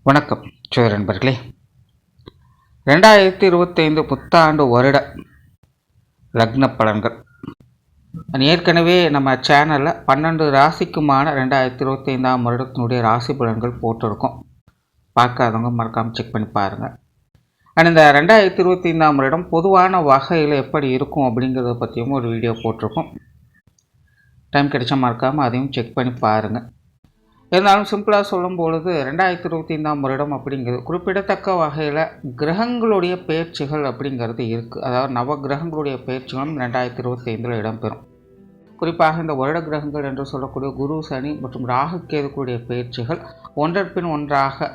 வணக்கம் நண்பர்களே. 2025 புத்தாண்டு வருட லக்ன பலன்கள் ஏற்கனவே நம்ம சேனலில் 12 ராசிக்குமான 2025 வருடத்தினுடைய ராசி பலன்கள் போட்டிருக்கோம். பார்க்காதவங்க மறக்காமல் செக் பண்ணி பாருங்கள். அண்ட் இந்த 2025 வருடம் பொதுவான வகையில் எப்படி இருக்கும் அப்படிங்கிறத பற்றியும் ஒரு வீடியோ போட்டிருக்கோம். டைம் கிடைச்சா மறக்காமல் அதையும் செக் பண்ணி பாருங்கள். இருந்தாலும் சிம்பிளாக சொல்லும் பொழுது 2025 வருடம் அப்படிங்கிறது குறிப்பிடத்தக்க வகையில் கிரகங்களுடைய பயிற்சிகள் அப்படிங்கிறது இருக்குது. அதாவது நவ கிரகங்களுடைய பயிற்சிகளும் 2025 இடம்பெறும். குறிப்பாக இந்த வருட கிரகங்கள் என்று சொல்லக்கூடிய குரு, சனி மற்றும் ராகு கேதுக்குடைய பயிற்சிகள் ஒன்றற்பின் ஒன்றாக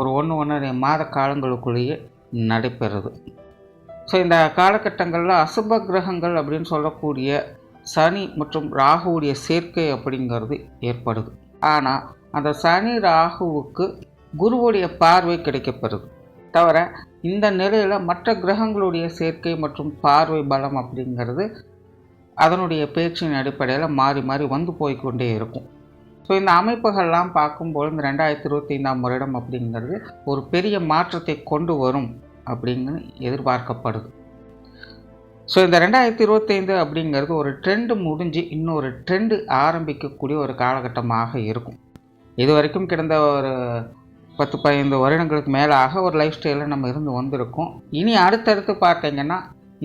ஒரு 1.5 மாத காலங்களுக்குள்ளேயே நடைபெறுது. ஸோ இந்த காலகட்டங்களில் அசுப கிரகங்கள் அப்படின்னு சொல்லக்கூடிய சனி மற்றும் ராகுவுடைய சேர்க்கை அப்படிங்கிறது ஏற்படுது. ஆனால் அந்த சனி ராகுவுக்கு குருவுடைய பார்வை கிடைக்கப்பெறுது. தவிர இந்த நிலையில் மற்ற கிரகங்களுடைய சேர்க்கை மற்றும் பார்வை பலம் அப்படிங்கிறது அதனுடைய பேச்சின் அடிப்படையில் மாறி மாறி வந்து போய்கொண்டே இருக்கும். ஸோ இந்த அமைப்புகள்லாம் பார்க்கும்போது இந்த 2025 வருடம் அப்படிங்கிறது ஒரு பெரிய மாற்றத்தை கொண்டு வரும் அப்படின்னு எதிர்பார்க்கப்படுது. ஸோ இந்த 2025 அப்படிங்கிறது ஒரு ட்ரெண்டு முடிஞ்சு இன்னொரு ட்ரெண்டு ஆரம்பிக்கக்கூடிய ஒரு காலகட்டமாக இருக்கும். இது வரைக்கும் கிடந்த ஒரு 10-15 வருடங்களுக்கு மேலாக ஒரு லைஃப் ஸ்டைலில் நம்ம இருந்து வந்திருக்கோம். இனி அடுத்தடுத்து பார்த்தீங்கன்னா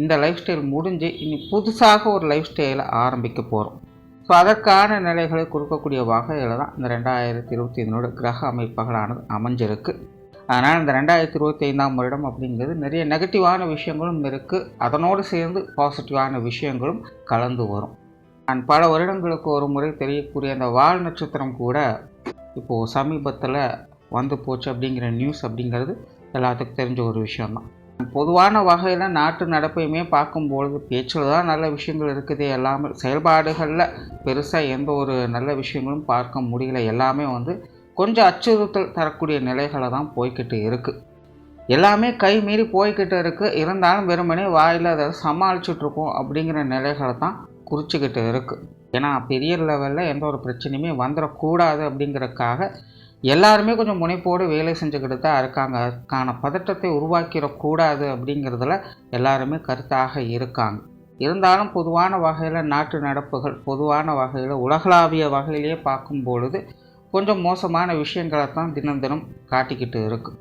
இந்த லைஃப் ஸ்டைல் முடிஞ்சு இனி புதுசாக ஒரு லைஃப் ஸ்டைலை ஆரம்பிக்க போகிறோம். ஸோ அதற்கான நிலைகளை கொடுக்கக்கூடிய வகையில் தான் இந்த 2025 கிரக அமைப்புகளானது அமைஞ்சிருக்கு. அதனால் இந்த 2025 வருடம் அப்படிங்கிறது நிறைய நெகட்டிவான விஷயங்களும் இருக்குது, அதனோடு சேர்ந்து பாசிட்டிவான விஷயங்களும் கலந்து வரும். நான் பல வருடங்களுக்கு ஒரு முறை தெரியக்கூடிய அந்த வால் நட்சத்திரம் கூட இப்போது சமீபத்தில் வந்து போச்சு அப்படிங்கிற நியூஸ் அப்படிங்கிறது எல்லாத்துக்கும் தெரிஞ்ச ஒரு விஷயந்தான். பொதுவான வகையில் நாட்டு நடப்பையுமே பார்க்கும்பொழுது பேச்சில் தான் நல்ல விஷயங்கள் இருக்குது, எல்லாமே செயல்பாடுகளில் பெருசாக எந்த ஒரு நல்ல விஷயங்களும் பார்க்க முடியல. எல்லாமே கொஞ்சம் அச்சுறுத்தல் தரக்கூடிய நிலைகளை தான் போய்கிட்டு இருக்குது. எல்லாமே கை மீறி போய்கிட்டு இருக்குது. இருந்தாலும் வெறுமனே வாயில் அதை சமாளிச்சுட்ருக்கோம் அப்படிங்கிற நிலைகளை தான் குறிச்சிக்கிட்டு இருக்குது. ஏன்னா பெரிய லெவலில் எந்த ஒரு பிரச்சனையுமே வந்துடக்கூடாது அப்படிங்கிறதுக்காக எல்லாருமே கொஞ்சம் முனைப்போடு வேலை செஞ்சுக்கிட்டு தான் இருக்காங்க. அதுக்கான பதட்டத்தை உருவாக்கிடக்கூடாது அப்படிங்கிறதுல எல்லாருமே கருத்தாக இருக்காங்க. இருந்தாலும் பொதுவான வகையில் நாட்டு நடப்புகள் பொதுவான வகையில் உலகளாவிய வகையிலேயே பார்க்கும் பொழுது கொஞ்சம் மோசமான விஷயங்களை தான் தினம் தினம் காட்டிக்கிட்டு இருக்குது.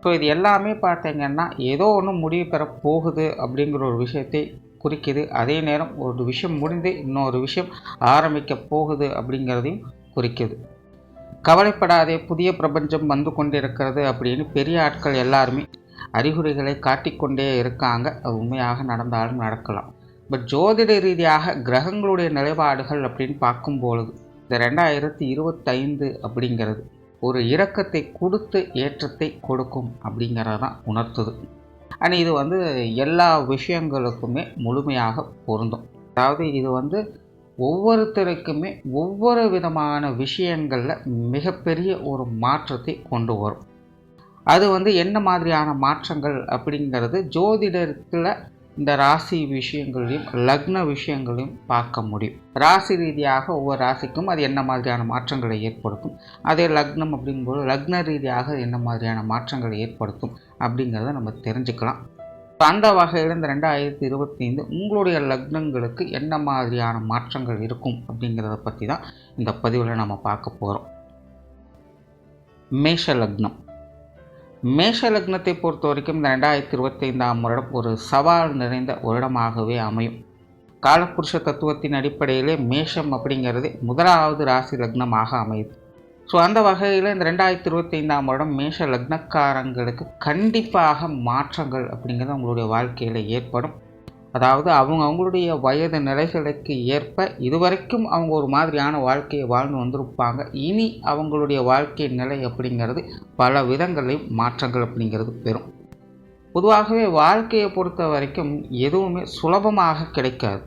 ஸோ இது எல்லாமே பார்த்தீங்கன்னா ஏதோ ஒன்று முடிவு பெற போகுது அப்படிங்கிற ஒரு விஷயத்தை குறிக்குது. அதே நேரம் ஒரு விஷயம் முடிந்து இன்னொரு விஷயம் ஆரம்பிக்க போகுது அப்படிங்கிறதையும் குறிக்குது. கவலைப்படாதே, புதிய பிரபஞ்சம் வந்து கொண்டிருக்கிறது அப்படின்னு பெரிய ஆட்கள் எல்லாருமே அறிகுறிகளை காட்டிக்கொண்டே இருக்காங்க. அது உண்மையாக நடந்தாலும் நடக்கலாம். பட் ஜோதிட ரீதியாக கிரகங்களுடைய நிலைப்பாடுகள் அப்படின்னு பார்க்கும்பொழுது இந்த 2025 அப்படிங்கிறது ஒரு இரக்கத்தை கொடுத்து ஏற்றத்தை கொடுக்கும் அப்படிங்கிறதான் உணர்த்துது. ஆனால் இது எல்லா விஷயங்களுக்குமே முழுமையாக பொருந்தும். அதாவது இது ஒவ்வொருத்தருக்குமே ஒவ்வொரு விதமான விஷயங்களில் மிகப்பெரிய ஒரு மாற்றத்தை கொண்டு வரும். அது என்ன மாதிரியான மாற்றங்கள் அப்படிங்கிறது ஜோதிடத்தில் இந்த ராசி விஷயங்களையும் லக்ன விஷயங்களையும் பார்க்க முடியும். ராசி ரீதியாக ஒவ்வொரு ராசிக்கும் அது என்ன மாதிரியான மாற்றங்களை ஏற்படுத்தும், அதே லக்னம் அப்படிங்கும்போது லக்ன ரீதியாக என்ன மாதிரியான மாற்றங்களை ஏற்படுத்தும் அப்படிங்கிறத நம்ம தெரிஞ்சுக்கலாம். அந்த வகையில் இந்த 2025 உங்களுடைய லக்னங்களுக்கு என்ன மாதிரியான மாற்றங்கள் இருக்கும் அப்படிங்கிறத பற்றி தான் இந்த பதிவில் நம்ம பார்க்க போகிறோம். மேஷ லக்னம். மேஷ லக்னத்தை பொறுத்த வரைக்கும் இந்த 2025 வருடம் ஒரு சவால் நிறைந்த வருடமாகவே அமையும். காலப்புருஷ தத்துவத்தின் அடிப்படையிலே மேஷம் அப்படிங்கிறது முதலாவது ராசி லக்னமாக அமையுது. ஸோ அந்த வகையில் இந்த 2025 வருடம் மேஷ லக்னக்காரங்களுக்கு கண்டிப்பாக மாற்றங்கள் அப்படிங்கிறது அவங்களுடைய வாழ்க்கையில் ஏற்படும். அதாவது அவங்களுடைய வயது நிலைகளுக்கு ஏற்ப இதுவரைக்கும் அவங்க ஒரு மாதிரியான வாழ்க்கையை வாழ்ந்து வந்திருப்பாங்க. இனி அவங்களுடைய வாழ்க்கை நிலை அப்படிங்கிறது பல விதங்களையும் மாற்றங்கள் அப்படிங்கிறது பெறும். பொதுவாகவே வாழ்க்கையை பொறுத்த வரைக்கும் எதுவுமே சுலபமாக கிடைக்காது.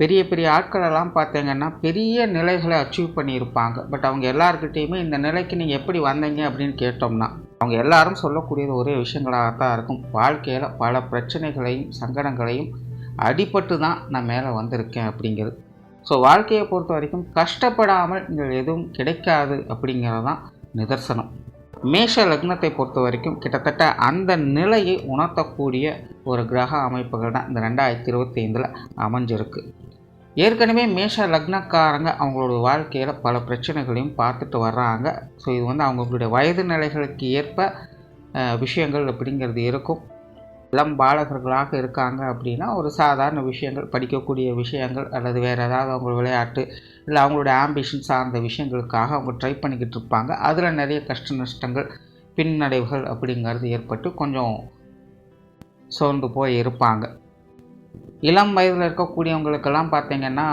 பெரிய பெரிய ஆட்களெல்லாம் பார்த்தீங்கன்னா பெரிய நிலைகளை அச்சீவ் பண்ணியிருப்பாங்க. பட் அவங்க எல்லாருக்கிட்டேயுமே இந்த நிலைக்கு நீங்கள் எப்படி வந்தீங்க அப்படின்னு கேட்டோம்னா அவங்க எல்லாரும் சொல்லக்கூடியது ஒரே விஷயங்களாகத்தான் இருக்கும். வாழ்க்கையில் பல பிரச்சனைகளையும் சங்கடங்களையும் அடிபட்டு தான் நான் மேலே வந்திருக்கேன் அப்படிங்கிறது. ஸோ வாழ்க்கையை பொறுத்த வரைக்கும் கஷ்டப்படாமல் நீங்கள் எதுவும் கிடைக்காது அப்படிங்கிறது தான் நிதர்சனம். மேஷ லக்னத்தை பொறுத்த வரைக்கும் கிட்டத்தட்ட அந்த நிலையை உணர்த்தக்கூடிய ஒரு கிரக அமைப்புகள் தான் இந்த 2025 அமைஞ்சிருக்கு. ஏற்கனவே மேஷ லக்னக்காரங்க அவங்களோட வாழ்க்கையில் பல பிரச்சனைகளையும் பார்த்துட்டு வர்றாங்க. ஸோ இது அவங்களுடைய வயது நிலைகளுக்கு ஏற்ப விஷயங்கள் அப்படிங்கிறது இருக்கும். இளம் பாலகர்களாக இருக்காங்க அப்படின்னா ஒரு சாதாரண விஷயங்கள், படிக்கக்கூடிய விஷயங்கள் அல்லது வேறு ஏதாவது அவங்க விளையாட்டு இல்லை அவங்களோட ஆம்பிஷன் சார்ந்த விஷயங்களுக்காக அவங்க ட்ரை பண்ணிக்கிட்டு இருப்பாங்க. அதில் நிறைய கஷ்ட நஷ்டங்கள், பின்னடைவுகள் அப்படிங்கிறது ஏற்பட்டு கொஞ்சம் சோர்ந்து போய் இருப்பாங்க. இளம் வயதில் இருக்கக்கூடியவங்களுக்கெல்லாம் பார்த்திங்கன்னா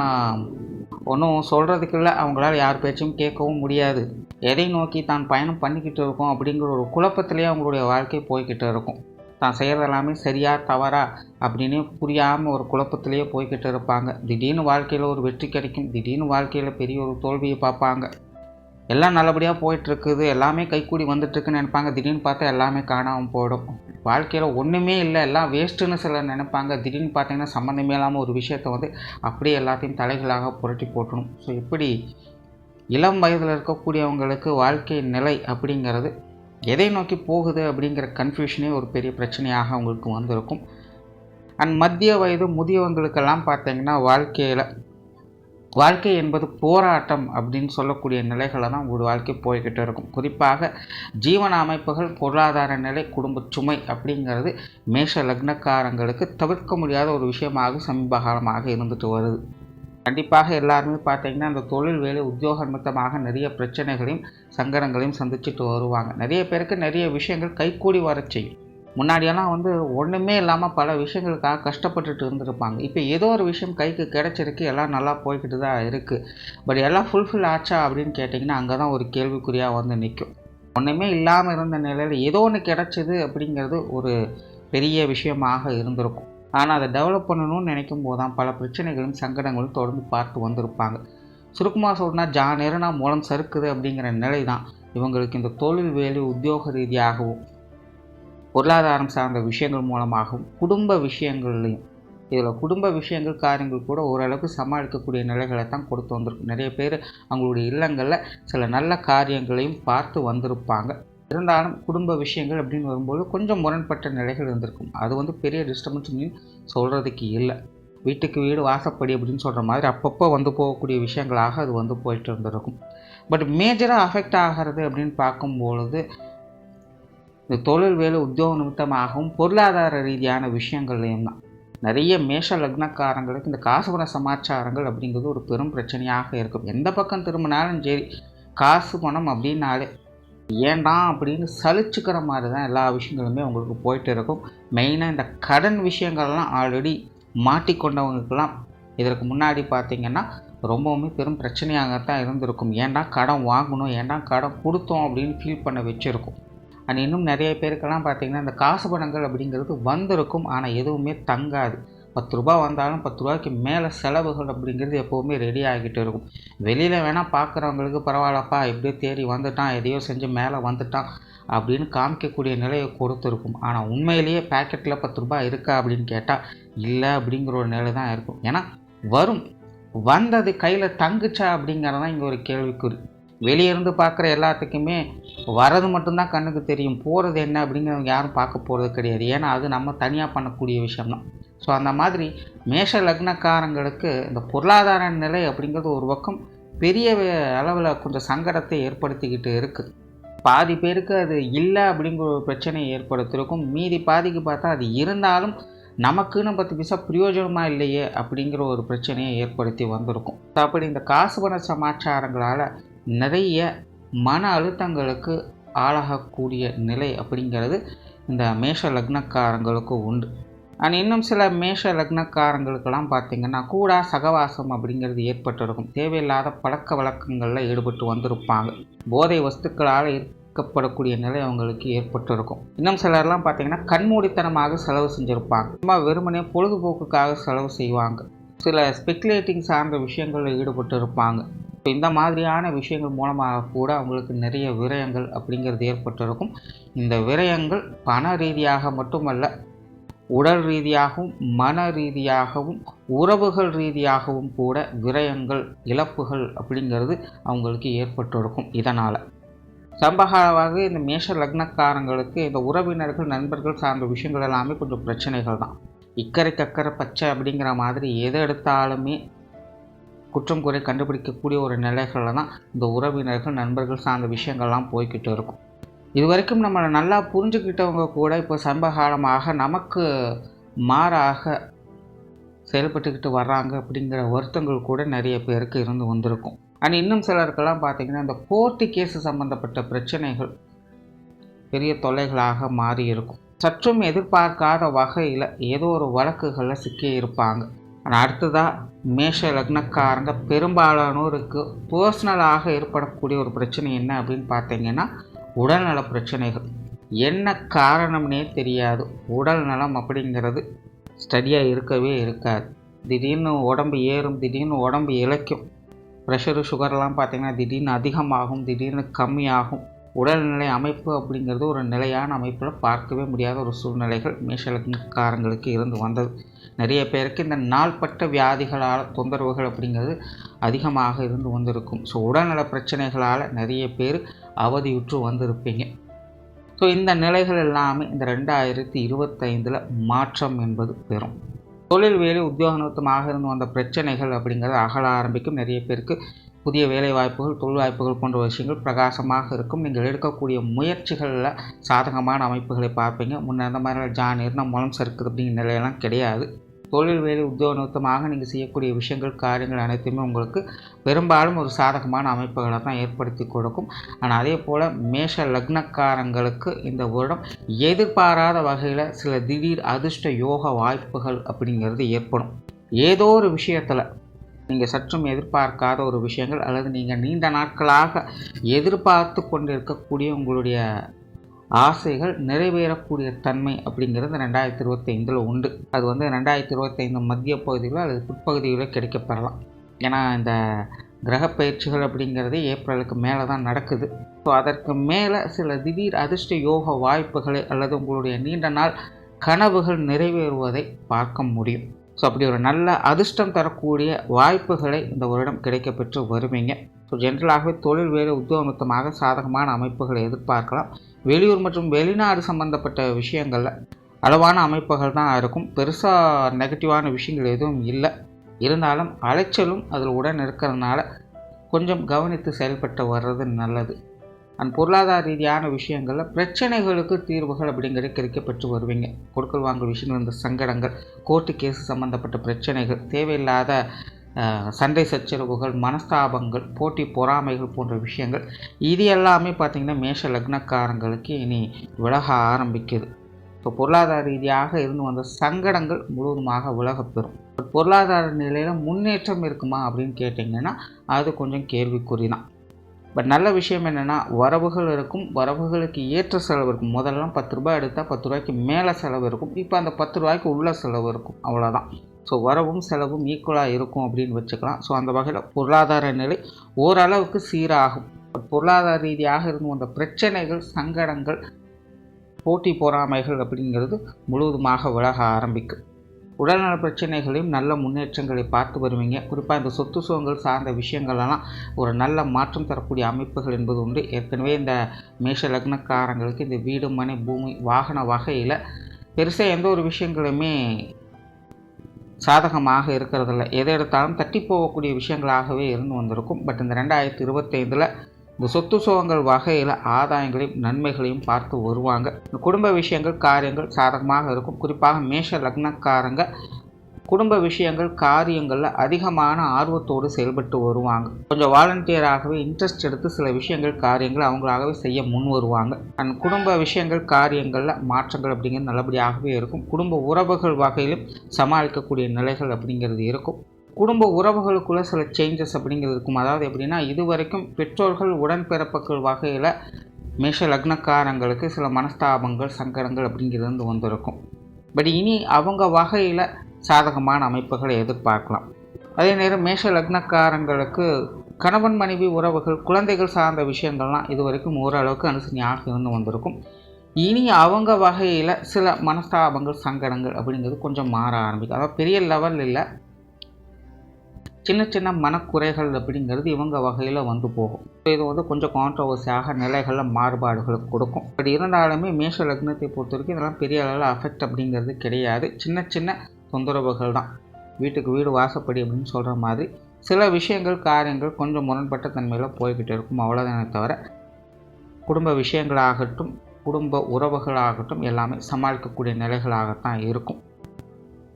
ஒன்றும் சொல்கிறதுக்கு இல்லை, அவங்களால யார் பேச்சும் கேட்கவும் முடியாது. எதை நோக்கி தான் பயணம் பண்ணிக்கிட்டு இருக்கோம் அப்படிங்கிற ஒரு குழப்பத்திலே அவங்களுடைய வாழ்க்கை போய்கிட்டு இருக்கும். தான் செய்கிறது எல்லாமே சரியா தவறா அப்படின்னு புரியாமல் ஒரு குழப்பத்திலேயே போய்கிட்டு இருப்பாங்க. திடீர்னு வாழ்க்கையில் ஒரு வெற்றி கிடைக்கும், திடீர்னு வாழ்க்கையில் பெரிய ஒரு தோல்வியை பார்ப்பாங்க. எல்லாம் நல்லபடியாக போயிட்டுருக்குது, எல்லாமே கைக்கூடி வந்துட்டுருக்குன்னு நினைப்பாங்க. திடீர்னு பார்த்தா எல்லாமே காணாமல் போயிடும். வாழ்க்கையில் ஒன்றுமே இல்லை, எல்லாம் வேஸ்ட்டுன்னு சிலர் நினைப்பாங்க. திடீர்னு பார்த்தீங்கன்னா சம்மந்தமே இல்லாமல் ஒரு விஷயத்தை அப்படியே எல்லாத்தையும் தலைகளாக புரட்டி போட்டணும். ஸோ இப்படி இளம் வயதில் இருக்கக்கூடியவங்களுக்கு வாழ்க்கை நிலை அப்படிங்கிறது எதை நோக்கி போகுது அப்படிங்கிற கன்ஃபியூஷனே ஒரு பெரிய பிரச்சனையாக அவங்களுக்கு வந்திருக்கும். அண்ட் மத்திய வயது முதியவங்களுக்கெல்லாம் பார்த்தீங்கன்னா வாழ்க்கை என்பது போராட்டம் அப்படின்னு சொல்லக்கூடிய நிலைகளை தான் ஒரு வாழ்க்கை போய்கிட்டு இருக்கும். குறிப்பாக ஜீவன அமைப்புகள், பொருளாதார நிலை, குடும்ப சுமை அப்படிங்கிறது மேஷ லக்னக்காரங்களுக்கு தவிர்க்க முடியாத ஒரு விஷயமாக சமீப காலமாக இருந்துட்டு வருது. கண்டிப்பாக எல்லாருமே பார்த்தீங்கன்னா அந்த தொழில் வேலை உத்தியோக நிமித்தமாக நிறைய பிரச்சனைகளையும் சங்கடங்களையும் சந்திச்சுட்டு வருவாங்க. நிறைய பேருக்கு நிறைய விஷயங்கள் கைக்கூடி வர செய்யும். முன்னாடியெல்லாம் ஒன்றுமே இல்லாமல் பல விஷயங்களுக்காக கஷ்டப்பட்டுட்டு இருந்திருப்பாங்க. இப்போ ஏதோ ஒரு விஷயம் கைக்கு கிடச்சிருக்கு, எல்லாம் நல்லா போய்கிட்டு தான் இருக்குது. பட் எல்லாம் ஃபுல்ஃபில் ஆச்சா அப்படின்னு கேட்டிங்கன்னா அங்கே தான் ஒரு கேள்விக்குறியாக நிற்கும். ஒன்றுமே இல்லாமல் இருந்த நிலையில் ஏதோ ஒன்று கிடச்சிது அப்படிங்கிறது ஒரு பெரிய விஷயமாக இருந்திருக்கும். ஆனால் அதை டெவலப் பண்ணணும்னு நினைக்கும் போது தான் பல பிரச்சனைகளும் சங்கடங்களும் தொடர்ந்து பார்த்து வந்திருப்பாங்க. சுருக்கமாக சொன்னால் ஜானேரனா மூலம் சறுக்குது அப்படிங்கிற நிலை தான் இவங்களுக்கு இந்த தொழில் வேலை உத்தியோக ரீதியாகவும் பொருளாதாரம் சார்ந்த விஷயங்கள் மூலமாகவும் குடும்ப விஷயங்கள்லையும், இதில் குடும்ப விஷயங்கள் காரியங்கள் கூட ஓரளவுக்கு சமாளிக்கக்கூடிய நிலைகளை தான் கொடுத்து வந்திருக்கு. நிறைய பேர் அவங்களுடைய இல்லங்களில் சில நல்ல காரியங்களையும் பார்த்து வந்திருப்பாங்க. இருந்தாலும் குடும்ப விஷயங்கள் அப்படின்னு வரும்போது கொஞ்சம் முரண்பட்ட நிலைகள் இருந்திருக்கும். அது பெரிய டிஸ்டர்பன்ஸ் சொல்கிறதுக்கு இல்லை. வீட்டுக்கு வீடு வாசப்படி அப்படின்னு சொல்கிற மாதிரி அப்பப்போ போகக்கூடிய விஷயங்களாக அது போயிட்டு இருந்திருக்கும். பட் மேஜராக அஃபெக்ட் ஆகிறது அப்படின்னு பார்க்கும்பொழுது இந்த தொழில் வேலை உத்தியோக நிமித்தமாகவும் பொருளாதார ரீதியான விஷயங்கள்லையும் தான். நிறைய மேஷ லக்னக்காரங்களுக்கு இந்த காசு பண சமாச்சாரங்கள் அப்படிங்கிறது ஒரு பெரும் பிரச்சனையாக இருக்கும். எந்த பக்கம் திரும்பினாலும் சரி, காசு பணம் அப்படின்னாலே ஏண்டாம் அப்படின்னு சலிச்சுக்கிற மாதிரி தான் எல்லா விஷயங்களுமே உங்களுக்கு போயிட்டு இருக்கும். மெயினாக இந்த கடன் விஷயங்கள்லாம் ஆல்ரெடி மாட்டிக்கொண்டவங்களுக்கெல்லாம் இதற்கு முன்னாடி பார்த்திங்கன்னா ரொம்பவுமே பெரும் பிரச்சனையாகத்தான் இருந்திருக்கும். ஏன்டா கடன் வாங்கணும், ஏன்டா கடன் கொடுத்தோம் அப்படின்னு ஃபீல் பண்ண வச்சுருக்கும். அண்ட் இன்னும் நிறைய பேருக்கெல்லாம் பார்த்திங்கன்னா இந்த காசு பணங்கள் அப்படிங்கிறது வந்திருக்கும், ஆனால் எதுவுமே தங்காது. 10 ரூபா வந்தாலும் 10 ரூபாய்க்கு மேலே செலவுகள் அப்படிங்கிறது எப்போவுமே ரெடி ஆகிட்டு இருக்கும். வெளியில் வேணால் பார்க்குறவங்களுக்கு பரவாயில்லப்பா எப்படியோ தேடி வந்துட்டான், எதையோ செஞ்சு மேலே வந்துட்டான் அப்படின்னு காமிக்கக்கூடிய நிலையை கொடுத்துருக்கும். ஆனால் உண்மையிலேயே பேக்கெட்டில் 10 ரூபா இருக்கா அப்படின்னு கேட்டால் இல்லை அப்படிங்கிற ஒரு நிலை தான் இருக்கும். ஏன்னா வந்தது கையில் தங்குச்சா அப்படிங்கிறதான் இங்கே ஒரு கேள்விக்குறி. வெளியிருந்து பார்க்குற எல்லாத்துக்குமே வரது மட்டும்தான் கண்ணுக்கு தெரியும், போகிறது என்ன அப்படிங்கிறவங்க யாரும் பார்க்க போகிறது கிடையாது. ஏன்னா அது நம்ம தனியாக பண்ணக்கூடிய விஷயம்தான். ஸோ அந்த மாதிரி மேஷ லக்னக்காரங்களுக்கு இந்த பொருளாதார நிலை அப்படிங்கிறது ஒரு பக்கம் பெரிய அளவில் கொஞ்சம் சங்கடத்தை ஏற்படுத்திக்கிட்டு இருக்குது. பாதி பேருக்கு அது இல்லை அப்படிங்கிற ஒரு பிரச்சனையை ஏற்படுத்தியிருக்கும். மீதி பாதிக்கு பார்த்தா அது இருந்தாலும் நமக்குன்னு 10 பைசா பிரயோஜனமாக இல்லையே அப்படிங்கிற ஒரு பிரச்சனையை ஏற்படுத்தி வந்திருக்கும். அப்படி இந்த காசு பண சமாச்சாரங்களால் நிறைய மன அழுத்தங்களுக்கு ஆளாகக்கூடிய நிலை அப்படிங்கிறது இந்த மேஷ லக்னக்காரங்களுக்கு உண்டு. அண்ட் இன்னும் சில மேஷ லக்னக்காரங்களுக்கெல்லாம் பார்த்திங்கன்னா கூடா சகவாசம் அப்படிங்கிறது ஏற்பட்டிருக்கும். தேவையில்லாத பழக்க வழக்கங்களில் ஈடுபட்டு வந்திருப்பாங்க. போதை வஸ்துக்களால் ஈர்க்கப்படக்கூடிய நிலை அவங்களுக்கு ஏற்பட்டிருக்கும். இன்னும் சிலர்லாம் பார்த்திங்கன்னா கண்மூடித்தனமாக செலவு செஞ்சுருப்பாங்க. சும்மா வெறுமனே பொழுதுபோக்குக்காக செலவு செய்வாங்க. சில ஸ்பெக்குலேட்டிங் சார்ந்த விஷயங்களில் ஈடுபட்டு இருப்பாங்க. இந்த மாதிரியான விஷயங்கள் மூலமாக கூட அவங்களுக்கு நிறைய விரயங்கள் அப்படிங்கிறது ஏற்பட்டிருக்கும். இந்த விரயங்கள் பண ரீதியாக மட்டுமல்ல, உடல் ரீதியாகவும் மன ரீதியாகவும் உறவுகள் ரீதியாகவும் கூட விரயங்கள் இழப்புகள் அப்படிங்கிறது அவங்களுக்கு ஏற்பட்டிருக்கும். இதனால் சம்பகாலமாக இந்த மேஷ லக்னக்காரங்களுக்கு இந்த உறவினர்கள் நண்பர்கள் சார்ந்த விஷயங்கள் எல்லாமே கொஞ்சம் பிரச்சனைகள் தான். இக்கரைக்கு அக்கறை பச்சை அப்படிங்கிற மாதிரி எதை எடுத்தாலுமே குற்றம் குறை கண்டுபிடிக்கக்கூடிய ஒரு நிலைகளில் தான் இந்த உறவினர்கள் நண்பர்கள் சார்ந்த விஷயங்கள்லாம் போய்கிட்டு இருக்கும். இது வரைக்கும் நம்மளை நல்லா புரிஞ்சுக்கிட்டவங்க கூட இப்போ சமீபகாலமாக நமக்கு மாறாக செயல்பட்டுக்கிட்டு வர்றாங்க அப்படிங்கிற வருத்தங்கள் கூட நிறைய பேருக்கு இருந்து வந்திருக்கும். அண்ட் இன்னும் சிலருக்கெல்லாம் பார்த்திங்கன்னா இந்த கோர்ட்டு கேஸு சம்மந்தப்பட்ட பிரச்சனைகள் பெரிய தொல்லைகளாக மாறி இருக்கும். சற்றும் எதிர்பார்க்காத வகையில் ஏதோ ஒரு வழக்குகளில் சிக்கி இருப்பாங்க. ஆனால் அடுத்ததாக மேஷ லக்னக்காரங்க பெரும்பாலானோருக்கு பர்சனலாக ஏற்படக்கூடிய ஒரு பிரச்சனை என்ன அப்படின்னு பார்த்தீங்கன்னா உடல்நல பிரச்சனைகள். என்ன காரணம்னே தெரியாது. உடல் நலம் அப்படிங்கிறது ஸ்டடியாக இருக்கவே இருக்காது. திடீர்னு உடம்பு ஏறும், திடீர்னு உடம்பு இளைக்கும். ப்ரெஷரு சுகர்லாம் பார்த்திங்கன்னா திடீர்னு அதிகமாகும், திடீர்னு கம்மியாகும். உடல்நிலை அமைப்பு அப்படிங்கிறது ஒரு நிலையான அமைப்பில் பார்க்கவே முடியாத ஒரு சூழ்நிலைகள் மேஷலக்னக்காரங்களுக்கு இருந்து வந்தது. நிறைய பேருக்கு இந்த நாள்பட்ட வியாதிகளால் தொந்தரவுகள் அப்படிங்கிறது அதிகமாக இருந்து வந்திருக்கும். ஸோ உடல்நல பிரச்சனைகளால் நிறைய பேர் அவதியுற்று வந்திருப்பீங்க. ஸோ இந்த நிலைகள் எல்லாமே இந்த 2025 மாற்றம் என்பது பெறும். தொழில் வேலை உத்தியோகமாக இருந்து வந்த பிரச்சனைகள் அப்படிங்கிறது அகல ஆரம்பிக்கும். நிறைய பேருக்கு புதிய வேலை வாய்ப்புகள், தொழில் வாய்ப்புகள் போன்ற விஷயங்கள் பிரகாசமாக இருக்கும். நீங்கள் எடுக்கக்கூடிய முயற்சிகளில் சாதகமான அமைப்புகளை பார்ப்பீங்க. முன்ன அந்த மாதிரி ஜானீர்னா மூலம் சறுக்குது அப்படிங்கிற நிலையெல்லாம் கிடையாது. தொழில் வேலை உத்தியோகமாக நீங்கள் செய்யக்கூடிய விஷயங்கள், காரியங்கள் அனைத்துமே உங்களுக்கு பெரும்பாலும் ஒரு சாதகமான அமைப்புகளை தான் ஏற்படுத்தி கொடுக்கும். ஆனால் அதே போல் மேஷ லக்னக்காரங்களுக்கு இந்த வருடம் எதிர்பாராத வகையில் சில திடீர் அதிர்ஷ்ட யோக வாய்ப்புகள் அப்படிங்கிறது ஏற்படும். ஏதோ ஒரு விஷயத்தில் நீங்கள் சற்றும் எதிர்பார்க்காத ஒரு விஷயங்கள் அல்லது நீங்கள் நீண்ட நாட்களாக எதிர்பார்த்து கொண்டிருக்கக்கூடிய உங்களுடைய ஆசைகள் நிறைவேறக்கூடிய தன்மை அப்படிங்கிறது 2025 உண்டு. அது 2025 மத்திய பகுதியில் அல்லது பிற்பகுதியில் கிடைக்கப்பெறலாம். ஏன்னா இந்த கிரக பயிற்சிகள் அப்படிங்கிறது ஏப்ரலுக்கு மேலே தான் நடக்குது. ஸோ அதற்கு மேலே சில திடீர் அதிர்ஷ்ட யோக வாய்ப்புகளை அல்லது உங்களுடைய நீண்ட நாள் கனவுகள் நிறைவேறுவதை பார்க்க முடியும். ஸோ அப்படி ஒரு நல்ல அதிர்ஷ்டம் தரக்கூடிய வாய்ப்புகளை இந்த வருடம் கிடைக்கப்பெற்று வருவீங்க. ஸோ ஜென்ரலாகவே தொழில் வேலை உத்தியோகமாக சாதகமான அமைப்புகளை எதிர்பார்க்கலாம். வெளியூர் மற்றும் வெளிநாடு சம்பந்தப்பட்ட விஷயங்களில் அளவான அமைப்புகள் தான் இருக்கும். பெருசாக நெகட்டிவான விஷயங்கள் எதுவும் இல்லை. இருந்தாலும் அலைச்சலும் அதில் உடன் இருக்கிறதுனால கொஞ்சம் கவனித்து செயல்பட்டு வர்றது நல்லது. அண்ட் பொருளாதார ரீதியான விஷயங்களில் பிரச்சனைகளுக்கு தீர்வுகள் அப்படிங்கிறது கிடைக்கப்பெற்று வருவீங்க. கொடுக்கல் வாங்கல் விஷயங்கள், இந்த சங்கடங்கள், கோர்ட்டு கேஸு சம்மந்தப்பட்ட பிரச்சனைகள், தேவையில்லாத சண்டை சச்சரவுகள், மனஸ்தாபங்கள், போட்டி பொறாமைகள் போன்ற விஷயங்கள் இது எல்லாமே பார்த்திங்கன்னா மேஷ லக்னக்காரங்களுக்கு இனி விலக ஆரம்பிக்குது. இப்போ பொருளாதார ரீதியாக இருந்து வந்த சங்கடங்கள் முழுவதுமாக விலகப்பெறும். பொருளாதார நிலையில் முன்னேற்றம் இருக்குமா அப்படின்னு கேட்டிங்கன்னா அது கொஞ்சம் கேள்விக்குறி தான். பட் நல்ல விஷயம் என்னென்னா வரவுகள் இருக்கும், வரவுகளுக்கு ஏற்ற செலவு இருக்கும். முதல்லாம் 10 ரூபாய் எடுத்தால் 10 ரூபாய்க்கு மேலே செலவு இருக்கும். இப்போ அந்த 10 ரூபாய்க்கு உள்ள செலவு இருக்கும், அவ்வளோதான். ஸோ வரவும் செலவும் ஈக்குவலாக இருக்கும் அப்படின்னு வச்சுக்கலாம். ஸோ அந்த வகையில் பொருளாதார நிலை ஓரளவுக்கு சீராகும். பொருளாதார ரீதியாக இருந்து வந்த பிரச்சனைகள், சங்கடங்கள், போட்டி பொறாமைகள் அப்படிங்கிறது முழுவதுமாக விலக ஆரம்பிக்கும். உடல்நல பிரச்சனைகளையும் நல்ல முன்னேற்றங்களை பார்த்து வருவீங்க. குறிப்பாக இந்த சொத்து சுகங்கள் சார்ந்த விஷயங்கள்லாம் ஒரு நல்ல மாற்றம் தரக்கூடிய அமைப்புகள் என்பது உண்டு. ஏற்கனவே இந்த மேஷ லக்னக்காரங்களுக்கு இந்த வீடு, மனை, பூமி, வாகன வகையில் பெருசாக எந்த ஒரு விஷயங்களுமே சாதகமாக இருக்கிறதில்ல. எதை எடுத்தாலும் தட்டி போகக்கூடிய விஷயங்களாகவே இருந்து வந்திருக்கும். பட் இந்த 2025 இந்த சொத்து சுகங்கள் வகையில் ஆதாயங்களையும் நன்மைகளையும் பார்த்து வருவாங்க. குடும்ப விஷயங்கள், காரியங்கள் சாதகமாக இருக்கும். குறிப்பாக மேஷ லக்னக்காரங்க குடும்ப விஷயங்கள், காரியங்களில் அதிகமான ஆர்வத்தோடு செயல்பட்டு வருவாங்க. கொஞ்சம் வாலண்டியராகவே இன்ட்ரெஸ்ட் எடுத்து சில விஷயங்கள், காரியங்கள் அவங்களாகவே செய்ய முன் வருவாங்க. அண்ட் குடும்ப விஷயங்கள், காரியங்களில் மாற்றங்கள் அப்படிங்கிறது நல்லபடியாகவே இருக்கும். குடும்ப உறவுகள் வகையிலும் சமாளிக்கக்கூடிய நிலைகள் அப்படிங்கிறது இருக்கும். குடும்ப உறவுகளுக்குள்ளே சில சேஞ்சஸ் அப்படிங்கிறது இருக்கும். அதாவது எப்படின்னா, இதுவரைக்கும் பெற்றோர்கள், உடன்பிறப்புகள் வகையில் மேஷ லக்னக்காரங்களுக்கு சில மனஸ்தாபங்கள், சங்கடங்கள் அப்படிங்கிறது வந்திருக்கும். பட் இனி அவங்க வகையில் சாதகமான அமைப்புகளை எதிர்பார்க்கலாம். அதே நேரம் மேஷ லக்னக்காரங்களுக்கு கணவன் மனைவி உறவுகள், குழந்தைகள் சார்ந்த விஷயங்கள்லாம் இது வரைக்கும் ஓரளவுக்கு அனுசரணையாக இருந்து வந்திருக்கும். இனி அவங்க வகையில் சில மனஸ்தாபங்கள், சங்கடங்கள் அப்படிங்கிறது கொஞ்சம் மாற ஆரம்பிக்கும். அதாவது பெரிய லெவல் இல்லை, சின்ன சின்ன மனக்குறைகள் அப்படிங்கிறது இவங்க வகையில் வந்து போகும். இது வந்து கொஞ்சம் கான்ட்ரவர்சியாக நிலைகளில் மாறுபாடுகளுக்கு கொடுக்கும். அப்படி இருந்தாலுமே மேஷ லக்னத்தை பொறுத்த வரைக்கும் இதெல்லாம் பெரிய அளவில் அஃபெக்ட் அப்படிங்கிறது கிடையாது. சின்ன சின்ன தொந்தரவுகள் தான். வீட்டுக்கு வீடு வாசப்படி அப்படின்னு சொல்கிற மாதிரி சில விஷயங்கள் காரியங்கள் கொஞ்சம் முரண்பட்ட தன்மையில் போய்கிட்டு இருக்கும். அவ்வளோதானே தவிர குடும்ப விஷயங்களாகட்டும் குடும்ப உறவுகளாகட்டும் எல்லாமே சமாளிக்கக்கூடிய நிலைகளாகத்தான் இருக்கும்.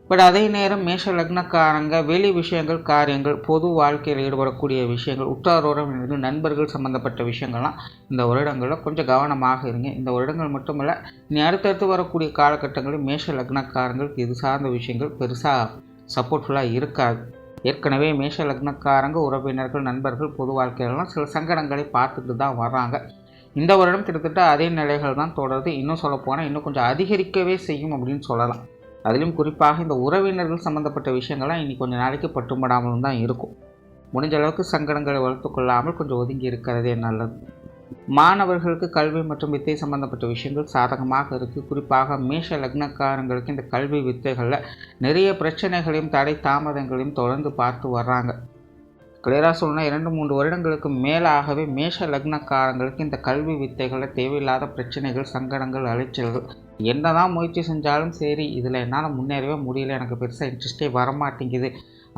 பட் அதே நேரம் மேஷ லக்னக்காரங்க வெளி விஷயங்கள் காரியங்கள் பொது வாழ்க்கையில் ஈடுபடக்கூடிய விஷயங்கள் உற்றார் உறவினர்கள் நண்பர்கள் சம்மந்தப்பட்ட விஷயங்கள்லாம் இந்த வருடங்களில் கொஞ்சம் கவனமாக இருங்க. இந்த வருடங்கள் மட்டுமல்ல, இனி அடுத்தடுத்து வரக்கூடிய காலகட்டங்களில் மேஷ லக்னக்காரங்களுக்கு இது சார்ந்த விஷயங்கள் பெருசாக சப்போர்ட்ஃபுல்லாக இருக்காது. ஏற்கனவே மேஷ லக்னக்காரங்க உறவினர்கள் நண்பர்கள் பொது வாழ்க்கையிலலாம் சில சங்கடங்களை பார்த்துட்டு தான் வர்றாங்க. இந்த வருடம் கிட்டத்தட்ட அதே நிலைகள் தான் தொடருது. இன்னும் சொல்லப்போனால் இன்னும் கொஞ்சம் அதிகரிக்கவே செய்யும் அப்படின்னு சொல்லலாம். அதிலும் குறிப்பாக இந்த உறவினர்கள் சம்மந்தப்பட்ட விஷயங்கள்லாம் இனி கொஞ்சம் நாளைக்கு பட்டுப்படாமலும் தான் இருக்கும். முடிஞ்ச அளவுக்கு சங்கடங்களை வளர்த்து கொள்ளாமல் கொஞ்சம் ஒதுங்கி இருக்கிறதே நல்லது. மாணவர்களுக்கு கல்வி மற்றும் வித்தை சம்பந்தப்பட்ட விஷயங்கள் சாதகமாக இருக்குது. குறிப்பாக மேஷ லக்னக்காரங்களுக்கு இந்த கல்வி வித்தைகளில் நிறைய பிரச்சனைகளையும் தடை தாமதங்களையும் தொடர்ந்து பார்த்து வர்றாங்க. கிளியராக சொல்லணும்னா 2-3 வருடங்களுக்கு மேலாகவே மேஷ லக்னக்காரங்களுக்கு இந்த கல்வி வித்தைகளில் தேவையில்லாத பிரச்சனைகள் சங்கடங்கள் அலைச்சல்கள் என்ன தான் முயற்சி செஞ்சாலும் சரி இதில் என்னால் முன்னேறவே முடியல, எனக்கு பெருசாக இன்ட்ரெஸ்டே வரமாட்டேங்குது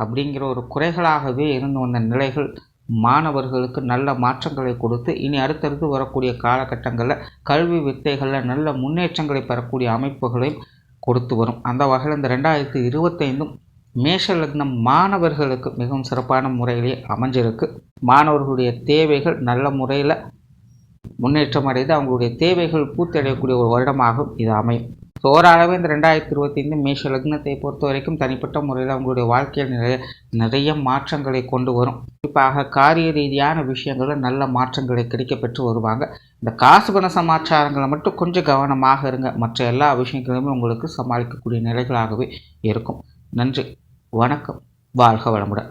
அப்படிங்கிற ஒரு குறைகளாகவே இருந்து வந்த நிலைகள் மாணவர்களுக்கு நல்ல மாற்றங்களை கொடுத்து இனி அடுத்தடுத்து வரக்கூடிய காலகட்டங்களில் கல்வி வித்தைகளில் நல்ல முன்னேற்றங்களை பெறக்கூடிய அமைப்புகளையும் கொடுத்து வரும். அந்த வகையில் இந்த 2025 மேஷ லக்னம் மாணவர்களுக்கு மிகவும் சிறப்பான முறையிலே அமைஞ்சிருக்கு. மாணவர்களுடைய தேவைகள் நல்ல முறையில் முன்னேற்றம் அடைந்து அவங்களுடைய தேவைகள் பூர்த்தியடையக்கூடிய ஒரு வருடமாகவும் இது அமையும். ஸோ ஓரளவு இந்த 2025 மேஷ லக்னத்தை பொறுத்த வரைக்கும் தனிப்பட்ட முறையில் அவங்களுடைய வாழ்க்கையில் நிறைய மாற்றங்களை கொண்டு வரும். குறிப்பாக காரிய ரீதியான விஷயங்களில் நல்ல மாற்றங்களை கிடைக்க பெற்று வருவாங்க. இந்த காசு பண சமாச்சாரங்களை மட்டும் கொஞ்சம் கவனமாக இருங்க. மற்ற எல்லா விஷயங்களுமே உங்களுக்கு சமாளிக்கக்கூடிய நிலைகளாகவே இருக்கும். நன்றி, வணக்கம், வாழ்க வளமுடன்.